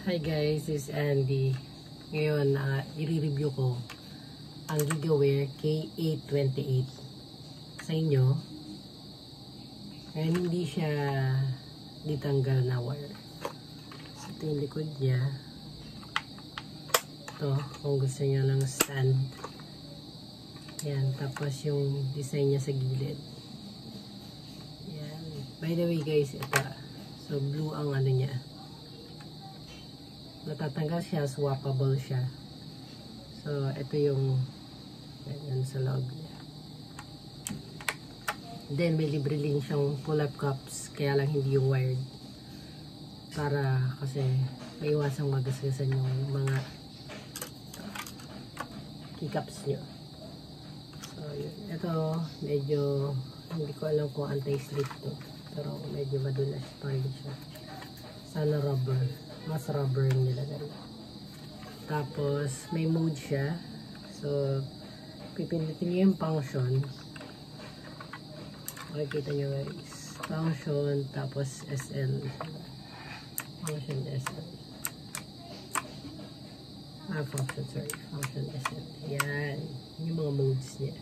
Hi guys, this is Andy. Ngayon, i-review ko ang Gigaware K828 sa inyo. Ngayon, hindi siya ditanggal na wire. So, ito yung likod niya. Ito, kung gusto niyo ng stand. Yan, tapos yung design niya sa gilid. Yan. By the way guys, ito. So, blue ang ano niya. Natatanggal siya, swappable siya. So, ito yung yan sa loob niya. Then, may libre din siyang pull-up cups, kaya lang hindi yung wired. Para kasi maiwasang magasgasan yung mga keycaps nyo. So, yun. Ito, medyo, hindi ko alam kung anti-slip to. Pero medyo madulas pa rin siya. Sana rubber. Mas rubber yung nilagay. Tapos, may mode siya. So, pipindutin niyo yung function. Makikita nyo guys. Function, tapos SL. Function SL. Function, sorry. Function SL. Yan. Yung mga modes niya.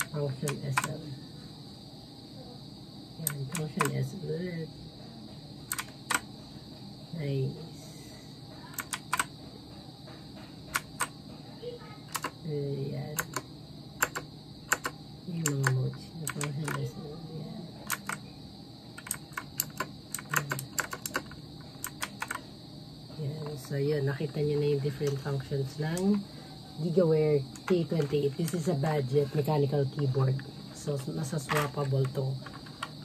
Function SL. Yan. Function SL. Nice. Ayan. Yung mga modes. Ayan. Ayan. So, yun. Nakita nyo na yung different functions ng Gigaware K28. This is a budget mechanical keyboard. So, nasa swappable to.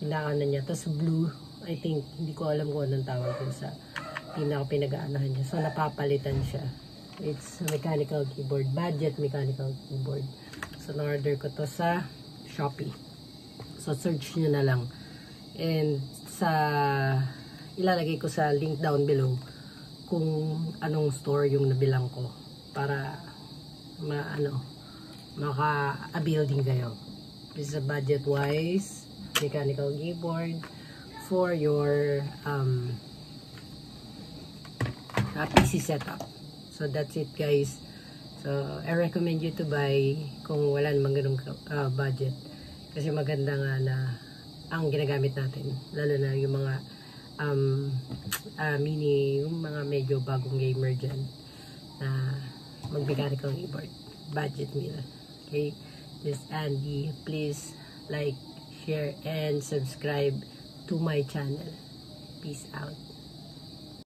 Kailangan na niya. Tapos, blue. I think, hindi ko alam kung anong tawag dun sa pinag-aanahan niya. So, napapalitan siya. It's a mechanical keyboard. Budget mechanical keyboard. So, na-order ko to sa Shopee. So, search nyo na lang. And, ilalagay ko sa link down below kung anong store yung nabilang ko. Para, maka-avail din kayo. This is a budget-wise mechanical keyboard for your PC setup. So that's it guys. So I recommend you to buy kung wala namang ganung budget, kasi maganda nga na ang ginagamit natin, lalo na yung mga yung mga medyo bagong gamer dyan na mag-mechanical keyboard. Budget meal. Okay, this is Andy. Please like, share and subscribe to my channel. Peace out.